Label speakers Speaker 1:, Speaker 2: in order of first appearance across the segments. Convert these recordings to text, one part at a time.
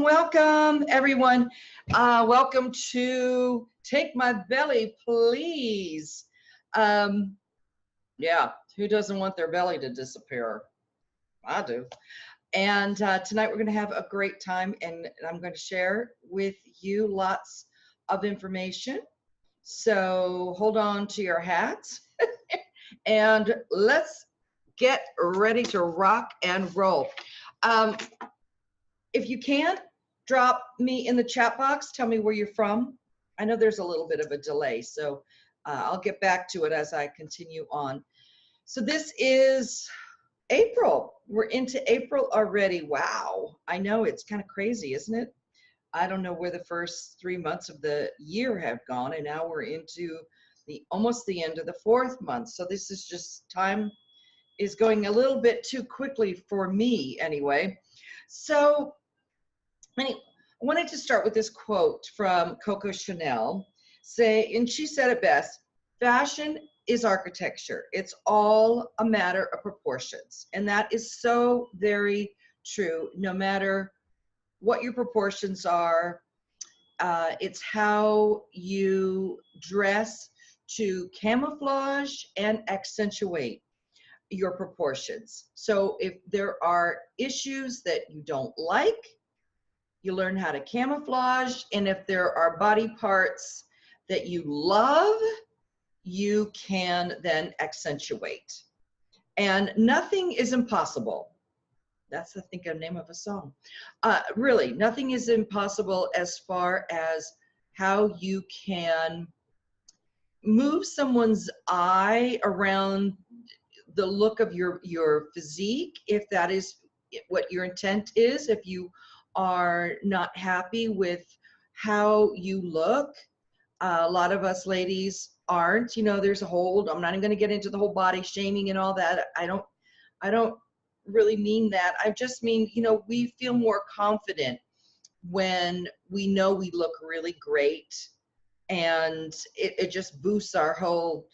Speaker 1: Welcome, everyone. Welcome to Take My Belly, Please. Yeah, who doesn't want their belly to disappear? I do. And tonight we're going to have a great time, and I'm going to share with you lots of information. So hold on to your hats, and let's get ready to rock and roll. If you can, drop me in the chat box. Tell me where you're from. I know there's a little bit of a delay, so I'll get back to it as I continue on. So this is April. We're into April already. Wow. I know, it's kind of crazy, isn't it? I don't know where the first 3 months of the year have gone, and now we're into almost the end of the fourth month. So this is just, time is going a little bit too quickly for me anyway. So I wanted to start with this quote from Coco Chanel, and she said it best: fashion is architecture. It's all a matter of proportions. And that is so very true. No matter what your proportions are, it's how you dress to camouflage and accentuate your proportions. So if there are issues that you don't like, you learn how to camouflage. And if there are body parts that you love, you can then accentuate. And nothing is impossible. That's, I think, a name of a song. Really, nothing is impossible as far as how you can move someone's eye around the look of your physique, if that is what your intent is. If you are not happy with how you look, a lot of us ladies aren't. You know, there's a whole, I'm not even going to get into the whole body shaming and all that. I don't really mean that. I just mean, you know, we feel more confident when we know we look really great, and it just boosts our whole,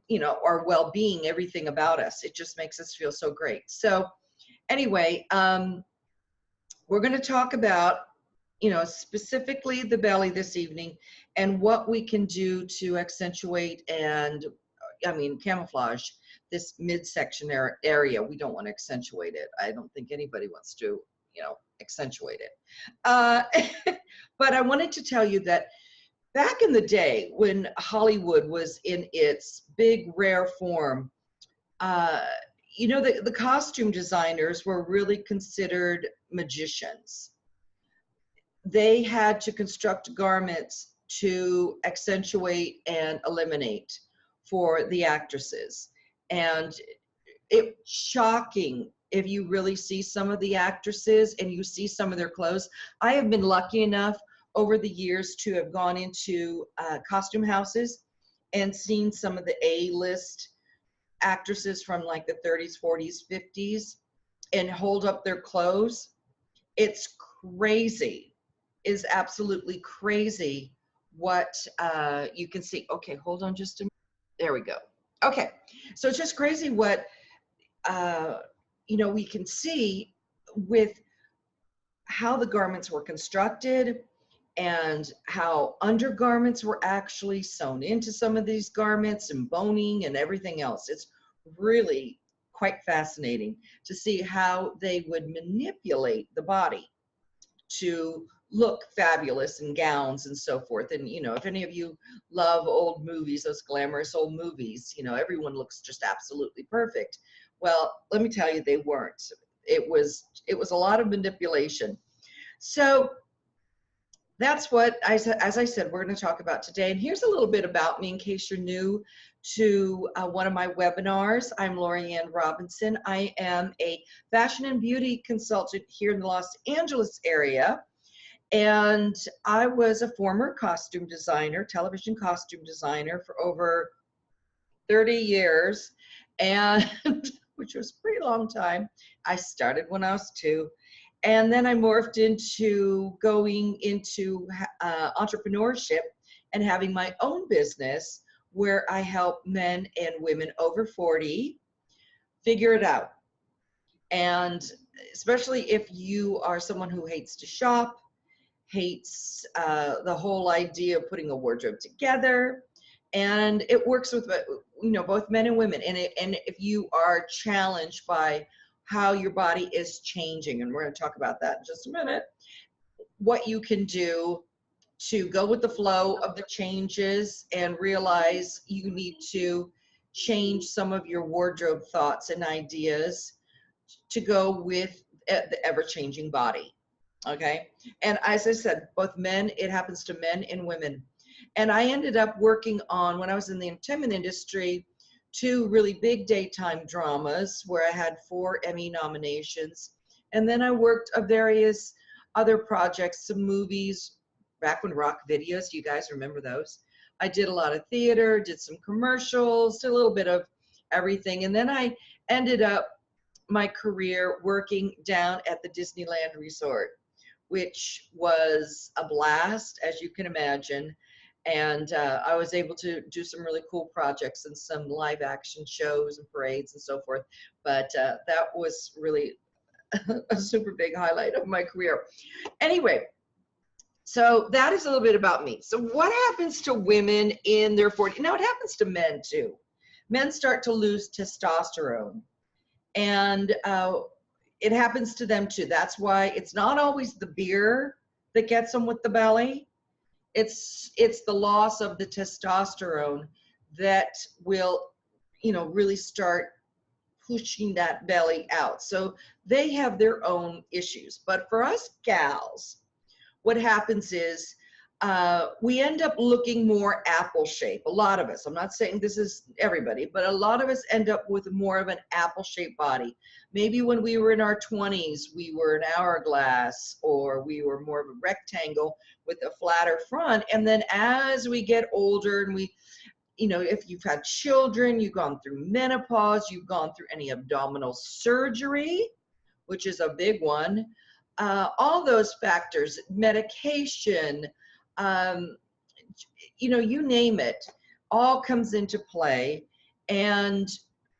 Speaker 1: you know, our well-being, everything about us. It just makes us feel so great. So anyway, we're going to talk about, you know, specifically the belly this evening, and what we can do to accentuate and, I mean, camouflage this midsection area. We don't want to accentuate it. I don't think anybody wants to, you know, accentuate it. But I wanted to tell you that back in the day when Hollywood was in its big, rare form, you know, the costume designers were really considered magicians. They had to construct garments to accentuate and eliminate for the actresses. And it's shocking if you really see some of the actresses and you see some of their clothes. I have been lucky enough over the years to have gone into costume houses and seen some of the A-list actresses from like the 30s, 40s, 50s and hold up their clothes. It's crazy. It is absolutely crazy what you can see. Okay, hold on just a minute. There we go. Okay, so it's just crazy what you know, we can see with how the garments were constructed and how undergarments were actually sewn into some of these garments, and boning and everything else. It's really quite fascinating to see how they would manipulate the body to look fabulous in gowns and so forth. And, you know, if any of you love old movies, those glamorous old movies, you know, everyone looks just absolutely perfect. Well, let me tell you, they weren't. It was a lot of manipulation. So that's what, as I said, we're going to talk about today. And here's a little bit about me in case you're new to one of my webinars. I'm Lori Ann Robinson. I am a fashion and beauty consultant here in the Los Angeles area. And I was a former costume designer, television costume designer for over 30 years, and which was a pretty long time. I started when I was 2. And then I morphed into going into entrepreneurship and having my own business where I help men and women over 40 figure it out. And especially if you are someone who hates to shop, hates the whole idea of putting a wardrobe together. And it works with, both men and women. And if you are challenged by how your body is changing, and we're going to talk about that in just a minute, what you can do to go with the flow of the changes and realize you need to change some of your wardrobe thoughts and ideas to go with the ever-changing body. Okay. And as I said, both men, it happens to men and women. And I ended up working on, when I was in the entertainment industry, 2 really big daytime dramas where I had 4 Emmy nominations. And then I worked on various other projects, some movies, back when rock videos, you guys remember those? I did a lot of theater, did some commercials, did a little bit of everything. And then I ended up my career working down at the Disneyland Resort, which was a blast, as you can imagine. And I was able to do some really cool projects and some live action shows and parades and so forth. But that was really a super big highlight of my career. Anyway, so that is a little bit about me. So what happens to women in their 40s? Now, it happens to men too. Men start to lose testosterone. And it happens to them too. That's why it's not always the beer that gets them with the belly. It's the loss of the testosterone that will, really start pushing that belly out. So they have their own issues. But for us gals, what happens is we end up looking more apple shape. A lot of us, I'm not saying this is everybody, but a lot of us end up with more of an apple shaped body. Maybe when we were in our 20s, we were an hourglass, or we were more of a rectangle with a flatter front. And then as we get older and we, if you've had children, you've gone through menopause, you've gone through any abdominal surgery, which is a big one, all those factors, medication, you name it, all comes into play, and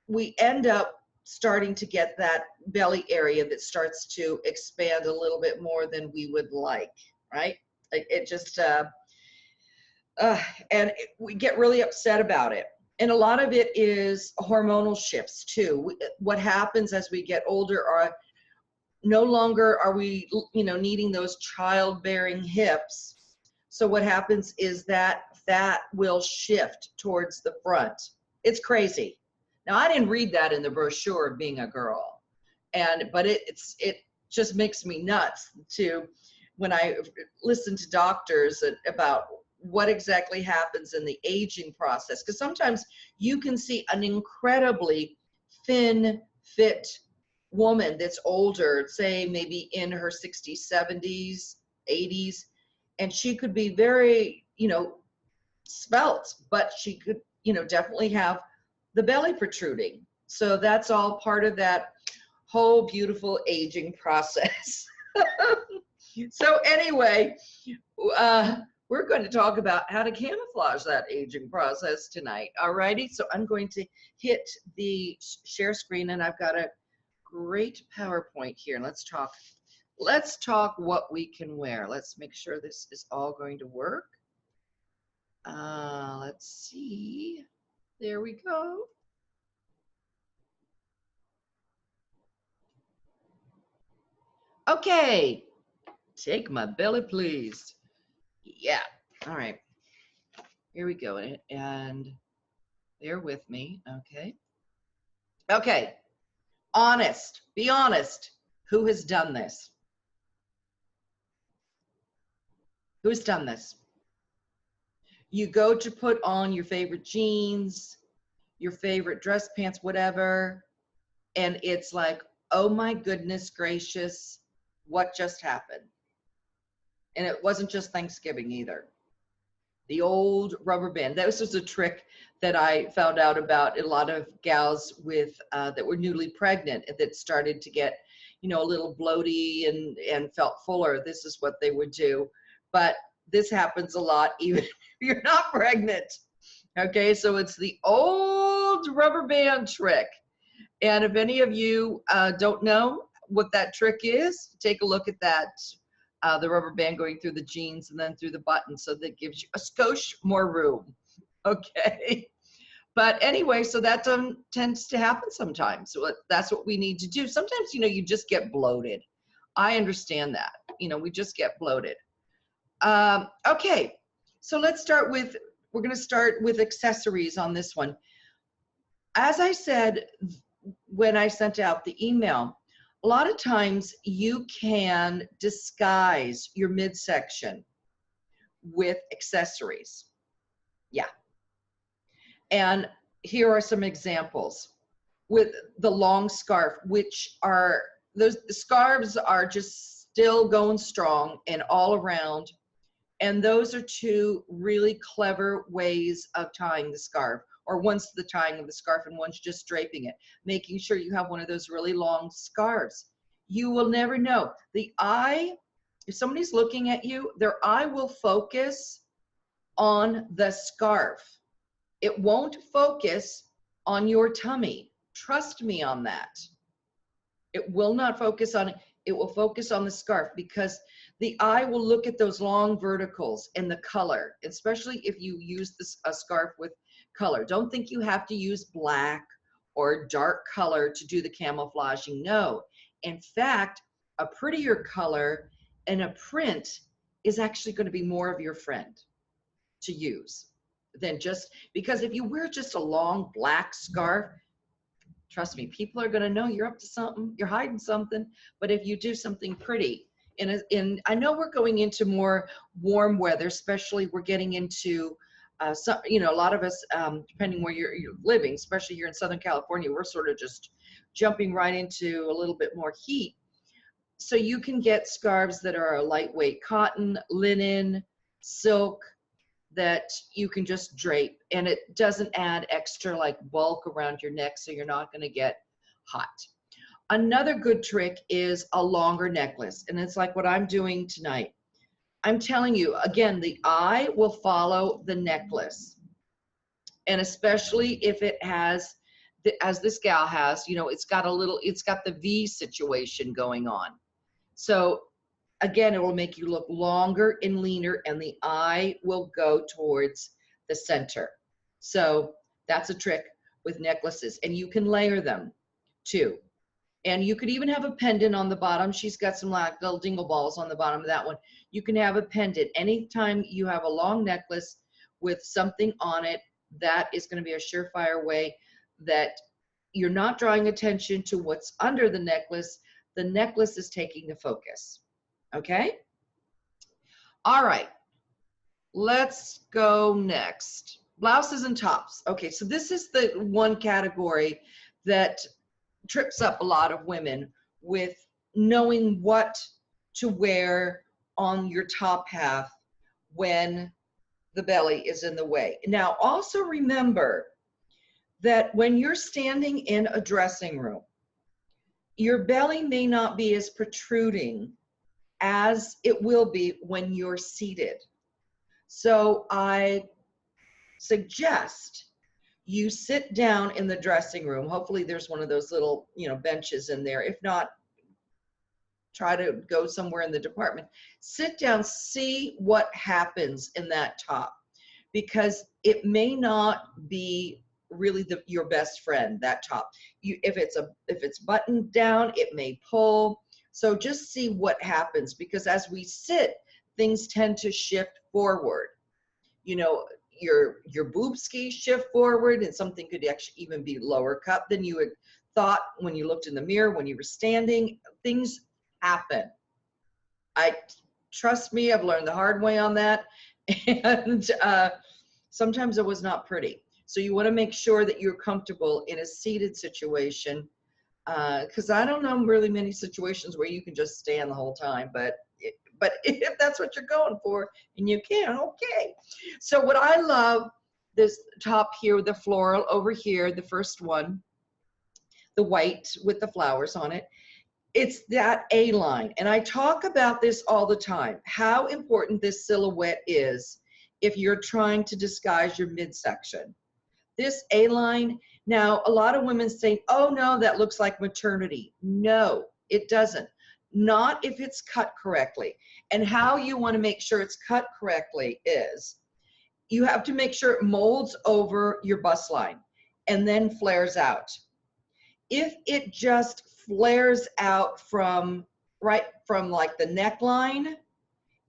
Speaker 1: we end up starting to get that belly area that starts to expand a little bit more than we would like, right? It just, we get really upset about it. And a lot of it is hormonal shifts too. What happens as we get older are no longer are we, needing those childbearing hips. So what happens is that fat will shift towards the front. It's crazy. Now, I didn't read that in the brochure of being a girl, but it just makes me nuts when I listen to doctors about what exactly happens in the aging process. Because sometimes you can see an incredibly thin, fit woman that's older, say maybe in her 60s, 70s, 80s, and she could be very, svelte, but she could, definitely have the belly protruding. So that's all part of that whole beautiful aging process. So anyway, we're going to talk about how to camouflage that aging process tonight. All righty, so I'm going to hit the share screen, and I've got a great PowerPoint here. Let's talk what we can wear. Let's make sure this is all going to work. Let's see. There we go. Okay. Take my belly, please. Yeah. All right. Here we go. And bear with me. Okay. Okay. Honest. Be honest. Who has done this? Who's done this? You go to put on your favorite jeans, your favorite dress pants, whatever, and it's like, oh my goodness gracious, what just happened? And it wasn't just Thanksgiving either. The old rubber band. That was just a trick that I found out about a lot of gals with that were newly pregnant that started to get, a little bloaty and felt fuller. This is what they would do. But this happens a lot even if you're not pregnant. Okay, so it's the old rubber band trick. And if any of you don't know what that trick is, take a look at that, the rubber band going through the jeans and then through the button, so that gives you a skosh more room. Okay. But anyway, so that tends to happen sometimes. So that's what we need to do. Sometimes, you just get bloated. I understand that. We just get bloated. Okay, so we're going to start with accessories on this one. As I said, when I sent out the email, a lot of times you can disguise your midsection with accessories. Yeah. And here are some examples with the long scarf, which are, the scarves are just still going strong and all around. And those are two really clever ways of tying the scarf, or one's the tying of the scarf and one's just draping it, making sure you have one of those really long scarves. You will never know. The eye, if somebody's looking at you, their eye will focus on the scarf. It won't focus on your tummy. Trust me on that. It will not focus on it. It will focus on the scarf, because the eye will look at those long verticals and the color, especially if you use a scarf with color. Don't think you have to use black or dark color to do the camouflaging. No. In fact, a prettier color and a print is actually going to be more of your friend to use than just, because if you wear just a long black scarf, trust me, people are going to know you're up to something, you're hiding something. But if you do something pretty, I know we're going into more warm weather, especially we're getting into a lot of us, depending where you're living, especially here in Southern California, we're sort of just jumping right into a little bit more heat. So you can get scarves that are a lightweight cotton, linen, silk, that you can just drape, and it doesn't add extra like bulk around your neck, so you're not going to get hot. Another good trick is a longer necklace, and it's like what I'm doing tonight. I'm telling you, again, the eye will follow the necklace, and especially if it has, as this gal has, it's got the V situation going on. So again, it will make you look longer and leaner, and the eye will go towards the center. So that's a trick with necklaces, and you can layer them too. And you could even have a pendant on the bottom. She's got some like little dingle balls on the bottom of that one. You can have a pendant. Anytime you have a long necklace with something on it, that is going to be a surefire way that you're not drawing attention to what's under the necklace. The necklace is taking the focus. Okay? All right. Let's go next. Blouses and tops. Okay, so this is the one category that trips up a lot of women with knowing what to wear on your top half when the belly is in the way. Now, also remember that when you're standing in a dressing room, your belly may not be as protruding as it will be when you're seated. So I suggest you sit down in the dressing room. Hopefully there's one of those little, benches in there. If not, try to go somewhere in the department. Sit down, see what happens in that top, because it may not be really your best friend, that top. If it's buttoned down, it may pull. So just see what happens, because as we sit, things tend to shift forward. Your boob skis shift forward, and something could actually even be lower cut than you had thought when you looked in the mirror when you were standing. Things happen. Trust me, I've learned the hard way on that. And sometimes it was not pretty. So you want to make sure that you're comfortable in a seated situation, because I don't know really many situations where you can just stand the whole time, but if that's what you're going for and you can, okay. So what I love, this top here, the floral over here, the first one, the white with the flowers on it, it's that A-line. And I talk about this all the time, how important this silhouette is if you're trying to disguise your midsection. This A-line, now a lot of women say, oh no, that looks like maternity. No, It doesn't. Not if it's cut correctly. And how you want to make sure it's cut correctly is you have to make sure it molds over your bust line and then flares out. If it just flares out from like the neckline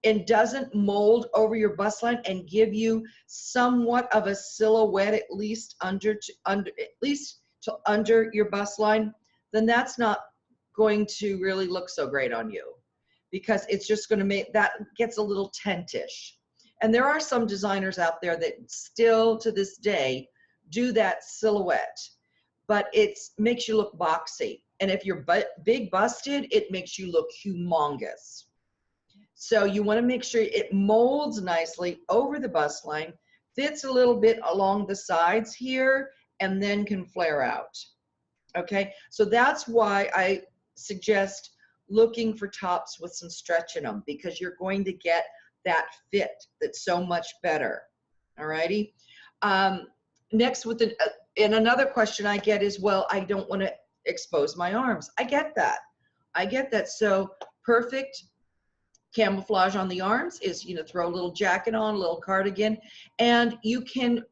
Speaker 1: and doesn't mold over your bust line and give you somewhat of a silhouette at least under your bust line, then that's not going to really look so great on you, because it's just going to make that gets a little tent-ish. And there are some designers out there that still to this day do that silhouette, but it makes you look boxy. And if you're big busted, it makes you look humongous. So you want to make sure it molds nicely over the bust line, fits a little bit along the sides here, and then can flare out. Okay, so that's why I suggest looking for tops with some stretch in them, because you're going to get that fit that's so much better. All righty. Next, and another question I get is, well, I don't want to expose my arms. I get that. I get that. So perfect camouflage on the arms is, throw a little jacket on, a little cardigan, and you can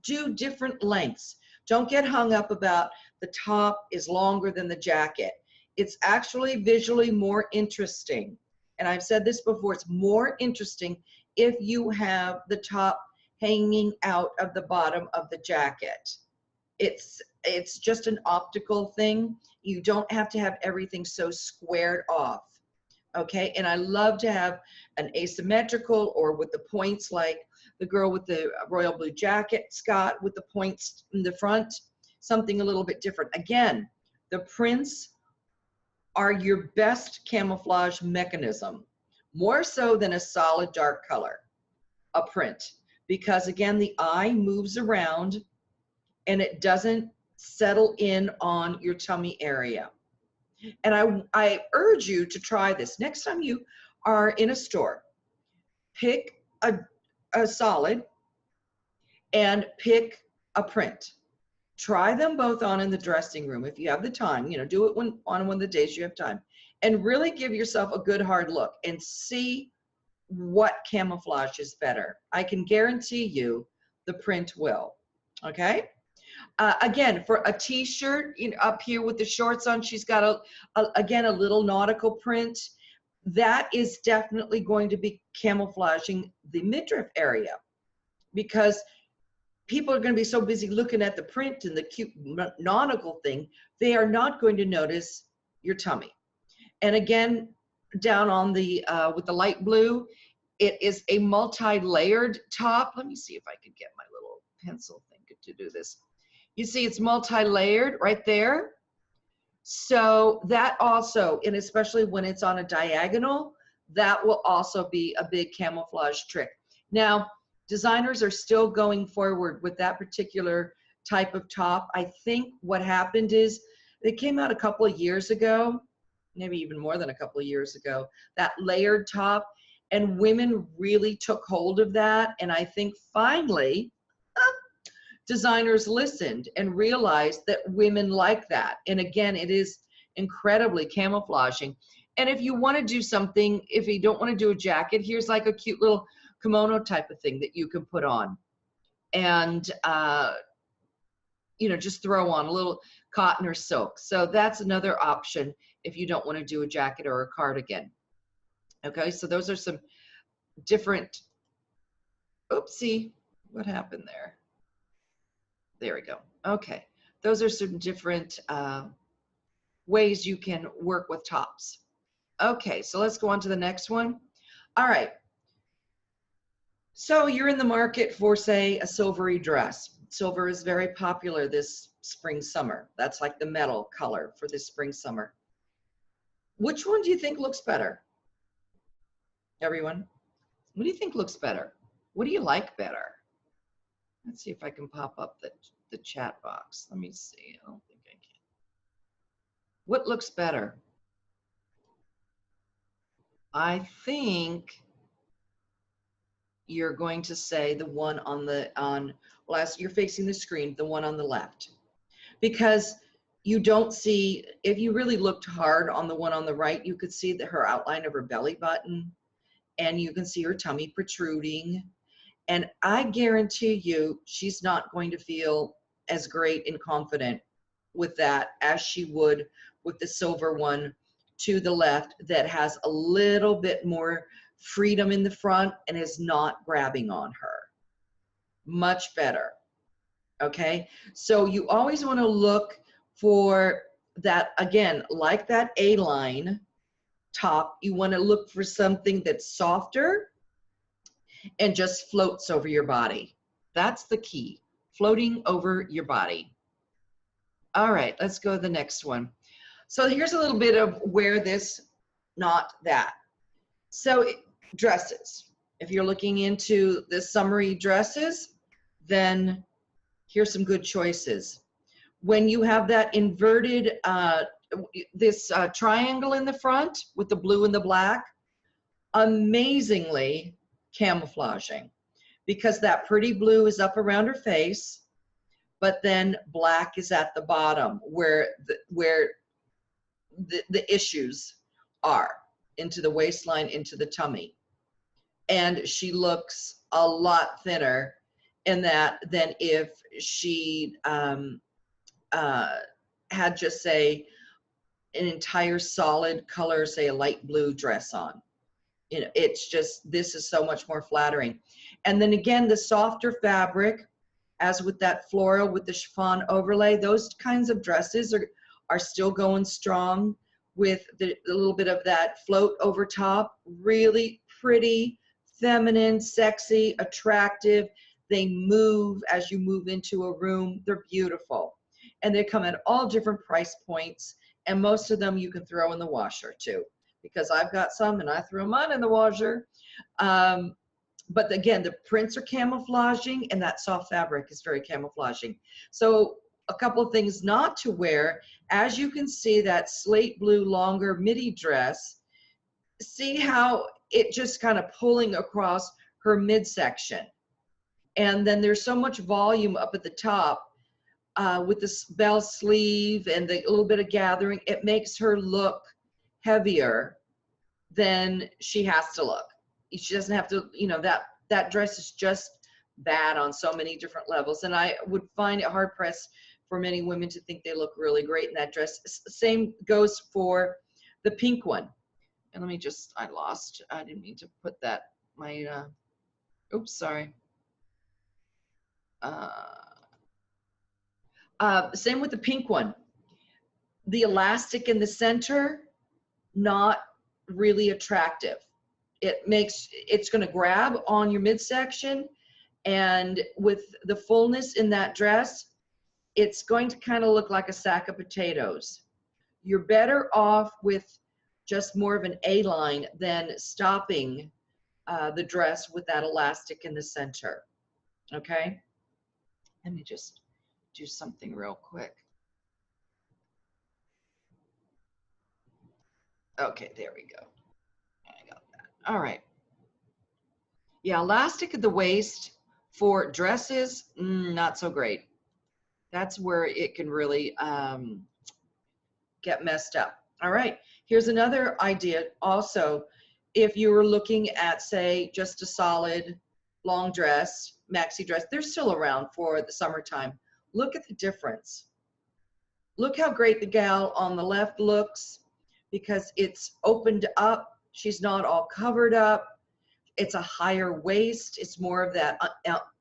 Speaker 1: do different lengths. Don't get hung up about the top is longer than the jacket. It's actually visually more interesting. And I've said this before, it's more interesting if you have the top hanging out of the bottom of the jacket. It's just an optical thing. You don't have to have everything so squared off. Okay, and I love to have an asymmetrical or with the points, like the girl with the royal blue jacket, Scott, with the points in the front, something a little bit different. Again, the prints are your best camouflage mechanism, more so than a solid dark color, a print, because again, the eye moves around and it doesn't settle in on your tummy area. And I urge you to try this. Next time you are in a store, pick a solid and pick a print. Try them both on in the dressing room if you have the time. Do it on one of the days you have time. And really give yourself a good hard look and see what camouflage is better. I can guarantee you the print will. Okay? Again, for a t-shirt, up here with the shorts on, she's got again a little nautical print. That is definitely going to be camouflaging the midriff area, because people are going to be so busy looking at the print and the cute nautical thing, they are not going to notice your tummy. And again, down on the with the light blue, it is a multi-layered top. Let me see if I could get my little pencil thing to do this. You see it's multi-layered right there. So that also, and especially when it's on a diagonal, that will also be a big camouflage trick. Now, designers are still going forward with that particular type of top. I think what happened is it came out a couple of years ago, maybe even more than a couple of years ago, that layered top, and women really took hold of that. And I think finally, designers listened and realized that women like that. And again, it is incredibly camouflaging. And if you want to do something, if you don't want to do a jacket, here's like a cute little kimono type of thing that you can put on. And, just throw on a little cotton or silk. So that's another option if you don't want to do a jacket or a cardigan. Okay, so those are some different, oopsie, what happened there? There we go. Okay, those are some different ways you can work with tops. Okay, so let's go on to the next one. All right. So you're in the market for, say, a silvery dress. Silver is very popular this spring, summer. That's like the metal color for this spring, summer. Which one do you think looks better? Everyone, what do you think looks better? What do you like better? Let's see if I can pop up the chat box. Let me see. I don't think I can. What looks better? I think you're going to say the one well, as you're facing the screen, the one on the left. Because you don't see, if you really looked hard on the one on the right, you could see her outline of her belly button, and you can see her tummy protruding. And I guarantee you, she's not going to feel as great and confident with that as she would with the silver one to the left that has a little bit more freedom in the front and is not grabbing on her. Much better. Okay, so you always want to look for that, again, like that A-line top, you want to look for something that's softer and just floats over your body. That's the key, floating over your body. All right, let's go to the next one. So here's a little bit of where this, not that. So dresses, if you're looking into the summery dresses, then here's some good choices. When you have that inverted, this triangle in the front with the blue and the black, amazingly camouflaging, because that pretty blue is up around her face, but then black is at the bottom where the issues are, into the waistline, into the tummy. And she looks a lot thinner in that than if she had just, say, an entire solid color, say a light blue dress on. You know, it's just, this is so much more flattering. And then again, the softer fabric, as with that floral with the chiffon overlay, those kinds of dresses are still going strong with the little bit of that float over top. Really pretty, feminine, sexy, attractive. They move as you move into a room. They're beautiful. And they come at all different price points. And most of them you can throw in the washer too, because I've got some and I threw mine in the washer. But again, the prints are camouflaging and that soft fabric is very camouflaging. So a couple of things not to wear. As you can see, that slate blue longer midi dress, see how it just kind of pulling across her midsection. And then there's so much volume up at the top with this bell sleeve and the little bit of gathering. It makes her look heavier than she has to look. She doesn't have to, you know, that dress is just bad on so many different levels. And I would find it hard pressed for many women to think they look really great in that dress. Same goes for the pink one. And let me just, I didn't mean to put that, oops, sorry. Same with the pink one. The elastic in the center, not really attractive. It's going to grab on your midsection, and with the fullness in that dress, it's going to kind of look like a sack of potatoes. You're better off with just more of an A-line than stopping the dress with that elastic in the center. Okay? Let me just do something real quick. Okay, there we go. I got that. All right. Yeah, elastic at the waist for dresses, not so great. That's where it can really get messed up. All right, here's another idea also. If you were looking at, say, just a solid long dress, maxi dress, they're still around for the summertime. Look at the difference. Look how great the gal on the left looks, because it's opened up. She's not all covered up. It's a higher waist. It's more of that,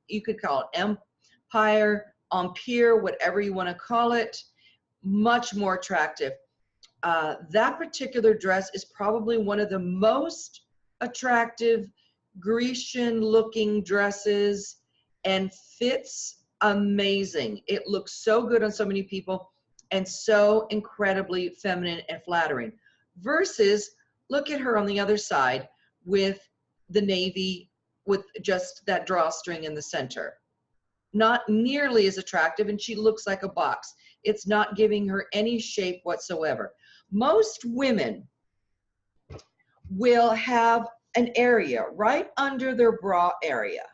Speaker 1: you could call it empire, empire, whatever you want to call it. Much more attractive. That particular dress is probably one of the most attractive Grecian looking dresses and fits amazing. It looks so good on so many people and so incredibly feminine and flattering. Versus, look at her on the other side with the navy with just that drawstring in the center. Not nearly as attractive, and she looks like a box. It's not giving her any shape whatsoever. Most women will have an area right under their bra area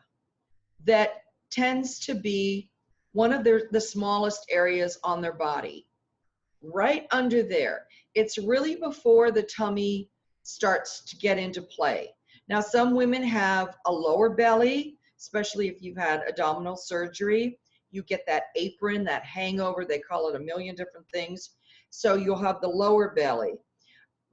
Speaker 1: that tends to be one of the smallest areas on their body. right under there. It's really before the tummy starts to get into play. Now, some women have a lower belly, especially if you've had abdominal surgery. You get that apron, that hangover. They call it a million different things. So you'll have the lower belly.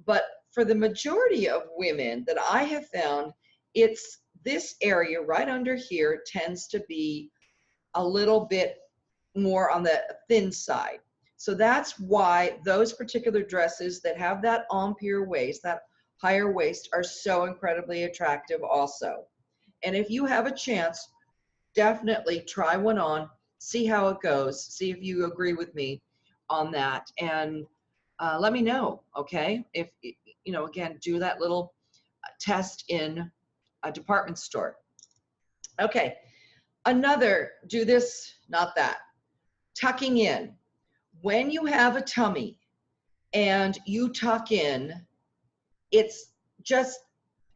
Speaker 1: But for the majority of women that I have found, it's this area right under here tends to be a little bit more on the thin side. So that's why those particular dresses that have that empire waist, that higher waist, are so incredibly attractive also. And if you have a chance, definitely try one on, see how it goes, see if you agree with me on that, and let me know, okay? If, you know, again, do that little test in a department store. Okay, another, do this, not that. Tucking in. When you have a tummy and you tuck in, it's just,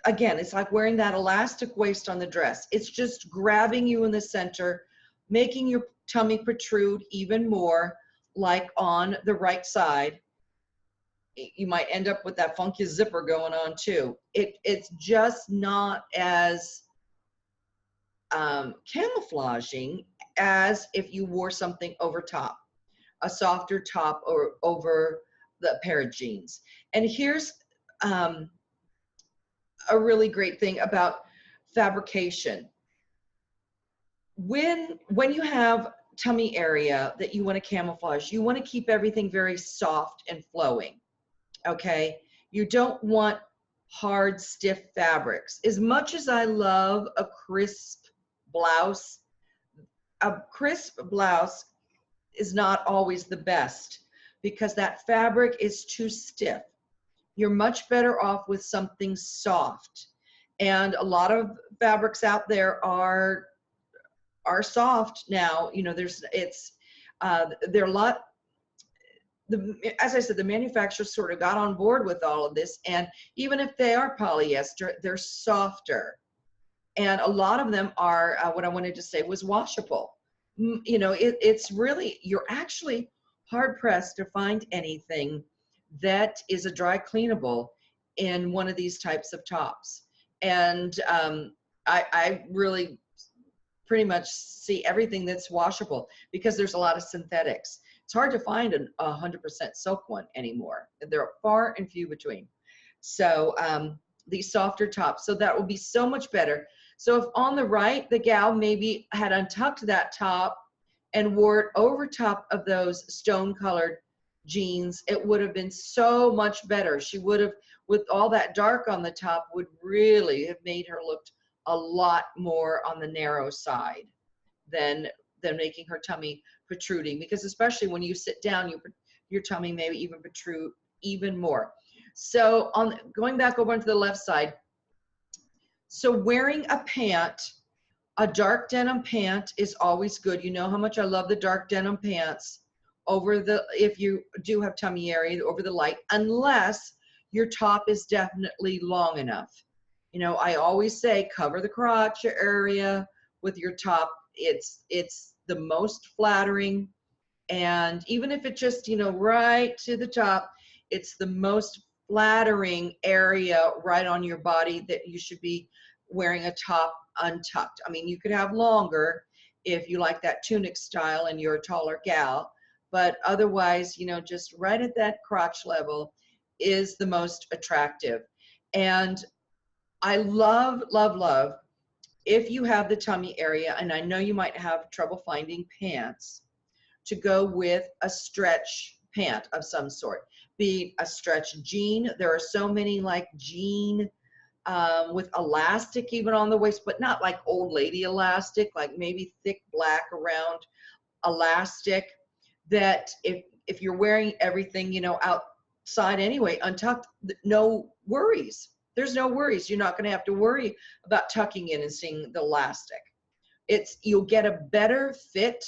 Speaker 1: again, it's like wearing that elastic waist on the dress. It's just grabbing you in the center, making your tummy protrude even more, like on the right side. You might end up with that funky zipper going on too. It's just not as camouflaging as if you wore something over top, a softer top or over the pair of jeans. And here's a really great thing about fabrication. When you have tummy area that you want to camouflage, you want to keep everything very soft and flowing, okay? You don't want hard, stiff fabrics. As much as I love a crisp blouse is not always the best because that fabric is too stiff. You're much better off with something soft. And a lot of fabrics out there are soft now. You know, they're a lot, as I said, the manufacturers sort of got on board with all of this, and even if they are polyester, they're softer. And a lot of them are, what I wanted to say was washable. You know, it's really, you're actually hard pressed to find anything that is a dry cleanable in one of these types of tops. And I really pretty much see everything that's washable because there's a lot of synthetics. It's hard to find a 100% silk one anymore. They're far and few between. So these softer tops, so that will be so much better. So if on the right, the gal maybe had untucked that top and wore it over top of those stone colored jeans, it would have been so much better. She would have, with all that dark on the top, would really have made her look a lot more on the narrow side than making her tummy protruding, because especially when you sit down, your tummy may even protrude even more. So going back over onto the left side, so wearing a pant, a dark denim pant is always good. You know how much I love the dark denim pants if you do have tummy area, over the light, unless your top is definitely long enough. You know, I always say cover the crotch area with your top. It's the most flattering. And even if it just, you know, right to the top, it's the most flattering area right on your body that you should be wearing a top untucked. I mean, you could have longer if you like that tunic style and you're a taller gal, but otherwise, you know, just right at that crotch level is the most attractive. And I love, love, love, if you have the tummy area, and I know you might have trouble finding pants, to go with a stretch pant of some sort, be a stretch jean. There are so many like jean with elastic even on the waist, but not like old lady elastic, like maybe thick black around elastic, that if you're wearing everything, you know, outside anyway, untucked, no worries. There's no worries. You're not going to have to worry about tucking in and seeing the elastic. You'll get a better fit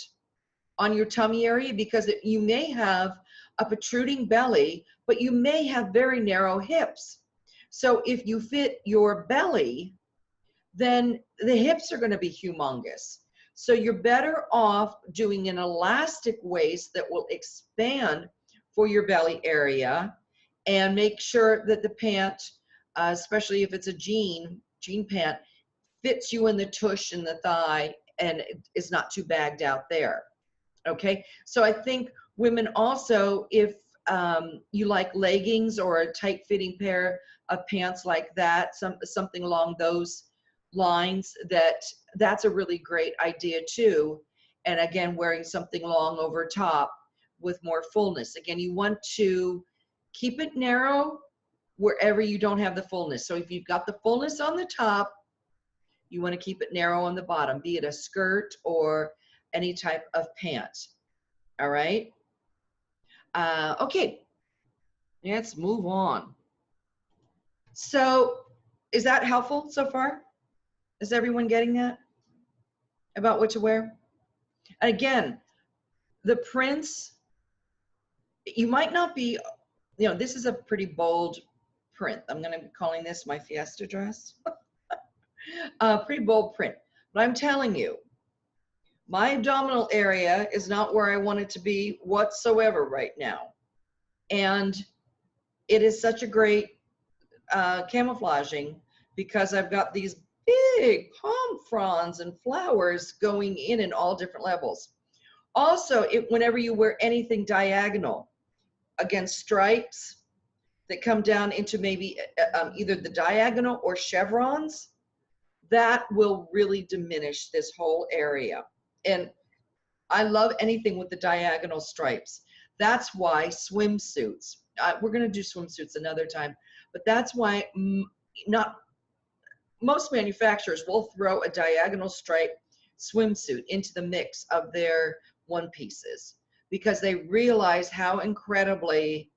Speaker 1: on your tummy area because you may have a protruding belly, but you may have very narrow hips. So if you fit your belly, then the hips are going to be humongous. So you're better off doing an elastic waist that will expand for your belly area, and make sure that the pant, especially if it's a jean pant, fits you in the tush and the thigh and is not too bagged out there. Okay, so I think women also, if you like leggings or a tight-fitting pair of pants like that, something along those lines, that's a really great idea too. And again, wearing something long over top with more fullness. Again, you want to keep it narrow wherever you don't have the fullness. So if you've got the fullness on the top, you want to keep it narrow on the bottom, be it a skirt or any type of pant. All right. Okay, let's move on. So is that helpful so far? Is everyone getting that about what to wear? And again, the prints, you might not be, you know, this is a pretty bold print. I'm going to be calling this my fiesta dress. Pretty bold print. But I'm telling you, my abdominal area is not where I want it to be whatsoever right now. And it is such a great camouflaging because I've got these big palm fronds and flowers going in all different levels. Also, whenever you wear anything diagonal, against stripes that come down into maybe either the diagonal or chevrons, that will really diminish this whole area. And I love anything with the diagonal stripes. That's why swimsuits, we're going to do swimsuits another time, but that's why not most manufacturers will throw a diagonal stripe swimsuit into the mix of their one pieces because they realize how incredibly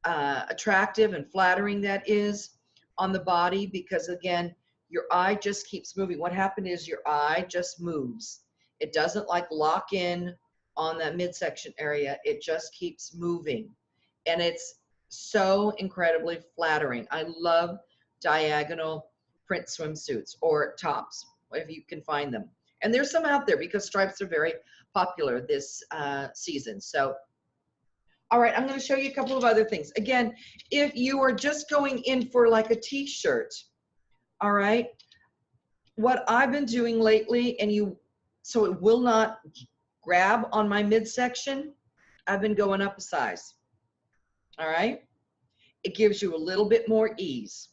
Speaker 1: attractive and flattering that is on the body, because again, your eye just keeps moving. What happened is your eye just moves. It doesn't like lock in on that midsection area. It just keeps moving. And it's so incredibly flattering. I love diagonal print swimsuits or tops, if you can find them. And there's some out there because stripes are very popular this season. So, all right, I'm going to show you a couple of other things. Again, if you are just going in for like a t-shirt, all right, what I've been doing lately, so it will not grab on my midsection, I've been going up a size. All right, it gives you a little bit more ease.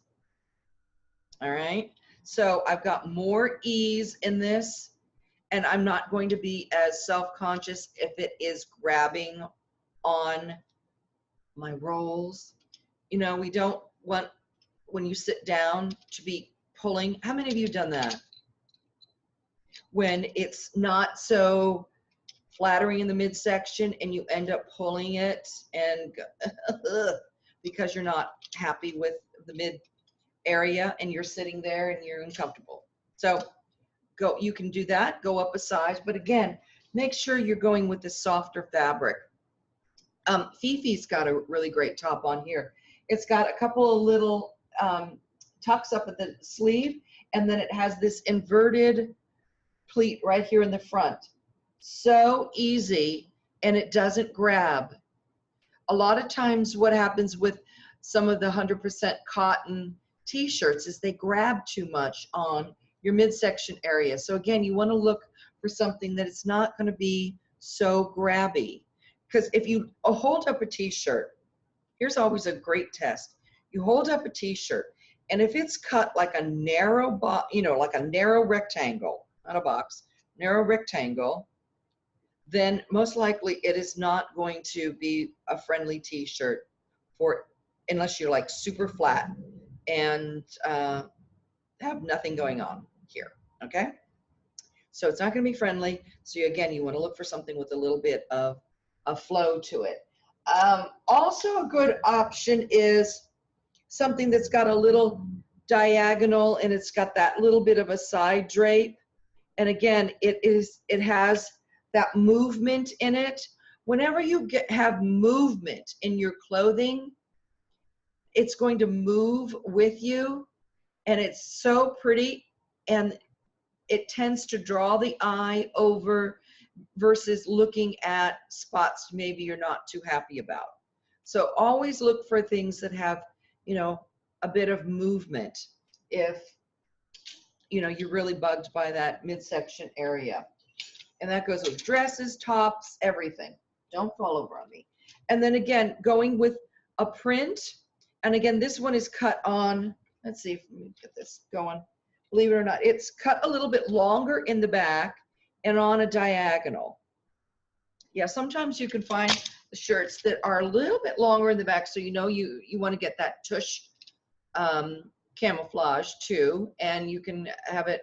Speaker 1: All right, so I've got more ease in this, and I'm not going to be as self-conscious if it is grabbing on my rolls. You know, we don't want, when you sit down, to be pulling. How many of you have done that? When it's not so flattering in the midsection and you end up pulling it and because you're not happy with the mid area and you're sitting there and you're uncomfortable. So you can do that, go up a size, but again, make sure you're going with the softer fabric. Fifi's got a really great top on here. It's got a couple of little tucks up at the sleeve, and then it has this inverted pleat right here in the front. So easy, and it doesn't grab. A lot of times what happens with some of the 100% cotton t-shirts is they grab too much on your midsection area. So again, you want to look for something that it's not going to be so grabby. Because if you hold up a t-shirt, here's always a great test. You hold up a t-shirt, and if it's cut like a narrow, like a narrow rectangle, not a box, narrow rectangle, then most likely it is not going to be a friendly t-shirt unless you're like super flat and have nothing going on here, okay? So it's not going to be friendly. So again, you want to look for something with a little bit of a flow to it. Also a good option is something that's got a little diagonal and it's got that little bit of a side drape. And again, it has that movement in it. Whenever you have movement in your clothing, it's going to move with you, and it's so pretty, and it tends to draw the eye over versus looking at spots maybe you're not too happy about. So always look for things that have, you know, a bit of movement if, you know, you're really bugged by that midsection area. And that goes with dresses, tops, everything. Don't fall over on me. And then again, going with a print. And again, this one is cut on, let's see if we can get this going. Believe it or not, it's cut a little bit longer in the back and on a diagonal. Yeah, sometimes you can find the shirts that are a little bit longer in the back, so you know you want to get that tush camouflage too, and you can have it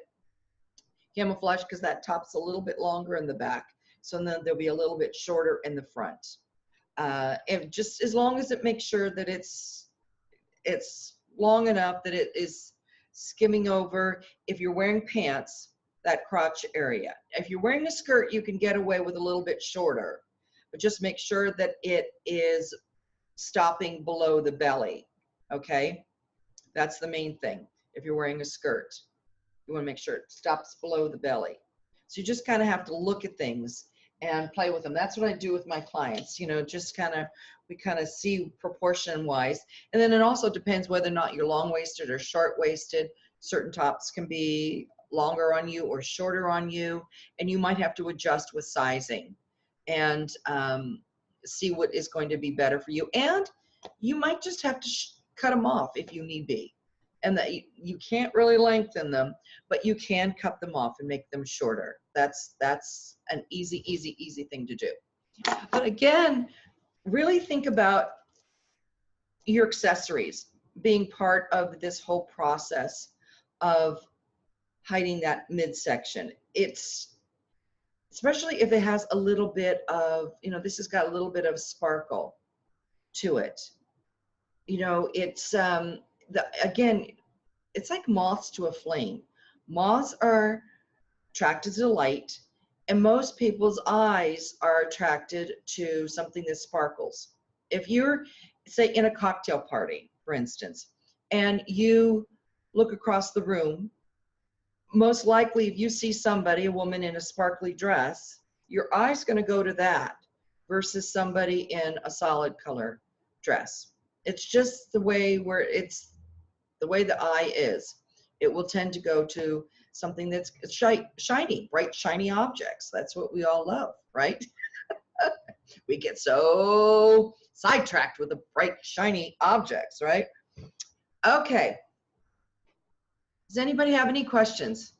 Speaker 1: camouflage because that top's a little bit longer in the back, so then there'll be a little bit shorter in the front. And just as long as it makes sure that it's long enough that it is skimming over. If you're wearing pants, that crotch area. If you're wearing a skirt, you can get away with a little bit shorter, but just make sure that it is stopping below the belly, okay? That's the main thing. If you're wearing a skirt, you want to make sure it stops below the belly. So you just kind of have to look at things and play with them. That's what I do with my clients, you know, just kind of, we kind of see proportion wise. And then it also depends whether or not you're long-waisted or short-waisted. Certain tops can be longer on you or shorter on you, and you might have to adjust with sizing and see what is going to be better for you. And you might just have to cut them off if you need be. And that you can't really lengthen them, but you can cut them off and make them shorter. That's an easy thing to do. But again, really think about your accessories being part of this whole process of hiding that midsection. It's, especially if it has a little bit of, you know, this has got a little bit of sparkle to it. You know, it's, again, it's like moths to a flame. Moths are attracted to light, and most people's eyes are attracted to something that sparkles. If you're, say, in a cocktail party, for instance, and you look across the room, most likely if you see somebody, a woman in a sparkly dress, your eye's going to go to that versus somebody in a solid color dress. It's just the way where it's the way the eye is. It will tend to go to something that's shiny, bright, shiny objects. That's what we all love, right? We get so sidetracked with the bright, shiny objects, right? Okay. Does anybody have any questions?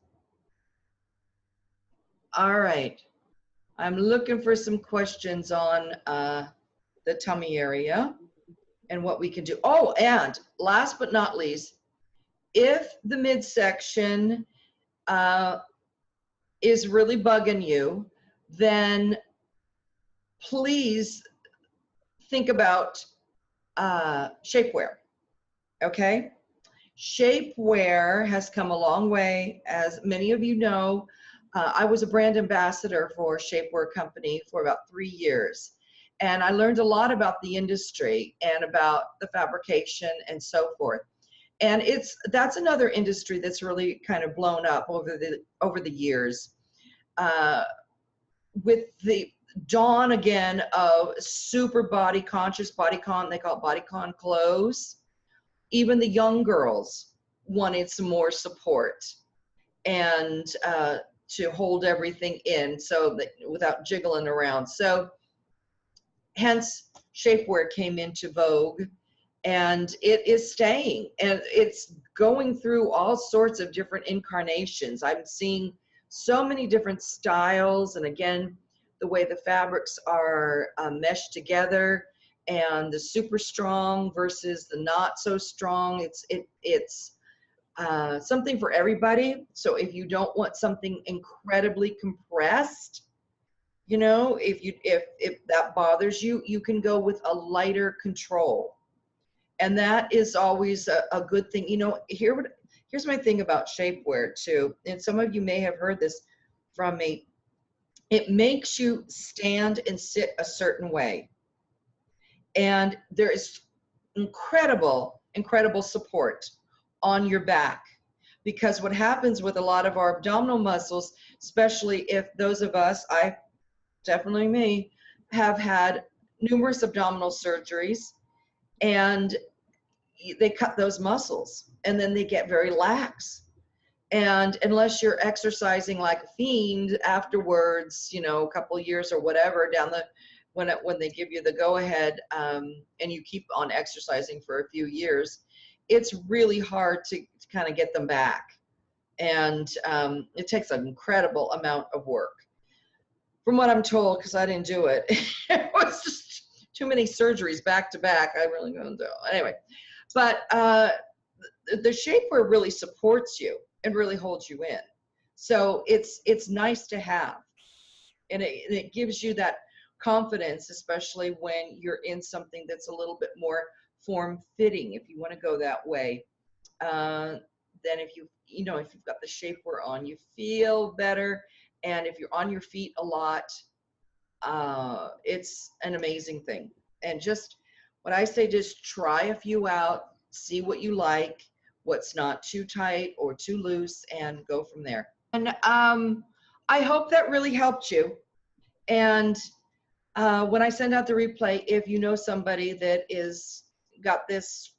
Speaker 1: All right. I'm looking for some questions on the tummy area and what we can do. Oh, and last but not least, if the midsection is really bugging you, then please think about shapewear, okay? Shapewear has come a long way. As many of you know, I was a brand ambassador for a shapewear company for about 3 years. And I learned a lot about the industry and about the fabrication and so forth. And that's another industry that's really kind of blown up over the years. With the dawn again of super body conscious, bodycon, they call it bodycon clothes. Even the young girls wanted some more support and to hold everything in so that without jiggling around. So hence shapewear came into vogue, and it is staying, and it's going through all sorts of different incarnations. I'm seeing so many different styles, and again, the way the fabrics are meshed together, and the super strong versus the not so strong. It's something for everybody. So if you don't want something incredibly compressed, you know, if that bothers you, you can go with a lighter control. And that is always a good thing. You know, here's my thing about shapewear too, and some of you may have heard this from me. It makes you stand and sit a certain way. And there is incredible support on your back, because what happens with a lot of our abdominal muscles, especially if those of us, definitely me, have had numerous abdominal surgeries, and they cut those muscles, and then they get very lax. And unless you're exercising like a fiend afterwards, you know, a couple of years or whatever down the, when they give you the go ahead, and you keep on exercising for a few years, it's really hard to kind of get them back. And it takes an incredible amount of work. From what I'm told, because I didn't do it, it was just too many surgeries back to back. I really couldn't do it. Anyway, but the shapewear really supports you and really holds you in. So it's nice to have. And it gives you that confidence, especially when you're in something that's a little bit more form-fitting, if you want to go that way. Then if you know, if you've got the shapewear on, you feel better. And if you're on your feet a lot, it's an amazing thing. And just what I say, just try a few out, see what you like, what's not too tight or too loose, and go from there. And I hope that really helped you. And when I send out the replay, if you know somebody that is got this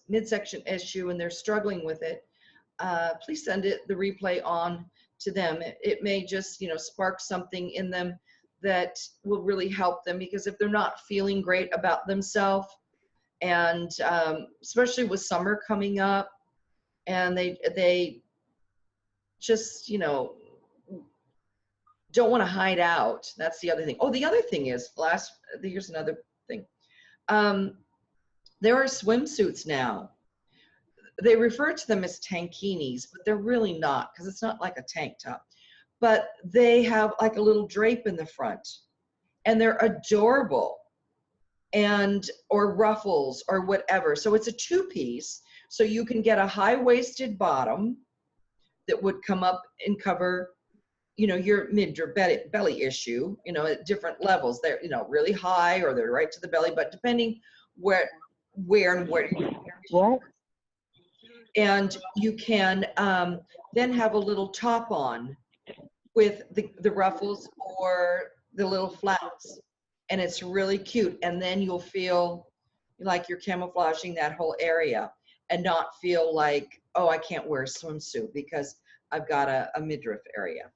Speaker 1: midsection issue and they're struggling with it, please send the replay on to them. It may just, you know, spark something in them that will really help them, because if they're not feeling great about themselves, and especially with summer coming up, and they just, you know, don't want to hide out. That's the other thing. Oh, the other thing is, here's another thing. There are swimsuits now. They refer to them as tankinis, but they're really not, because it's not like a tank top. But they have like a little drape in the front, and they're adorable, and or ruffles or whatever. So it's a two-piece, so you can get a high-waisted bottom that would come up and cover, you know, your mid or belly issue, you know, at different levels. They're, you know, really high, or they're right to the belly, but depending where. And you can then have a little top on with the ruffles or the little flats, and it's really cute. And then you'll feel like you're camouflaging that whole area, and not feel like, oh, I can't wear a swimsuit because I've got a midriff area.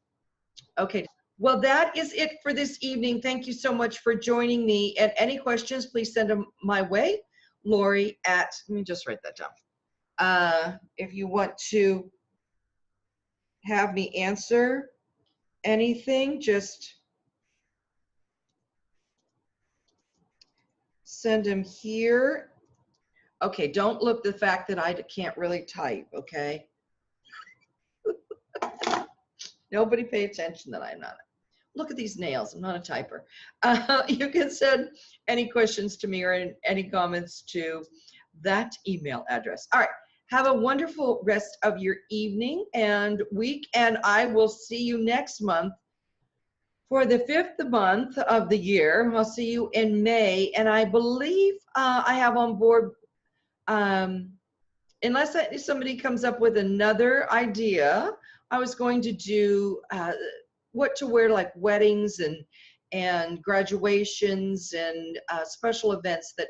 Speaker 1: Okay, well, that is it for this evening. Thank you so much for joining me. And any questions, please send them my way. Lori at, let me just write that down. If you want to have me answer anything, just send them here. Okay, don't look the fact that I can't really type, okay? Nobody pay attention that I'm not. Look at these nails, I'm not a typer. You can send any questions to me or any comments to that email address. All right, have a wonderful rest of your evening and week, and I will see you next month for the 5th month of the year. I'll see you in May, and I believe I have on board, unless somebody comes up with another idea, I was going to do what to wear, like weddings and graduations and special events that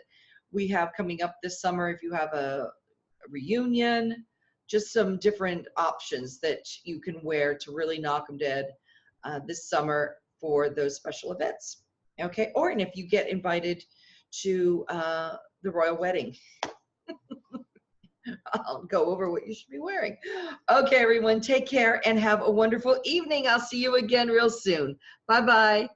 Speaker 1: we have coming up this summer. If you have a reunion, just some different options that you can wear to really knock them dead this summer for those special events. Okay, or and if you get invited to the royal wedding, I'll go over what you should be wearing. Okay, everyone, take care and have a wonderful evening. I'll see you again real soon. Bye-bye.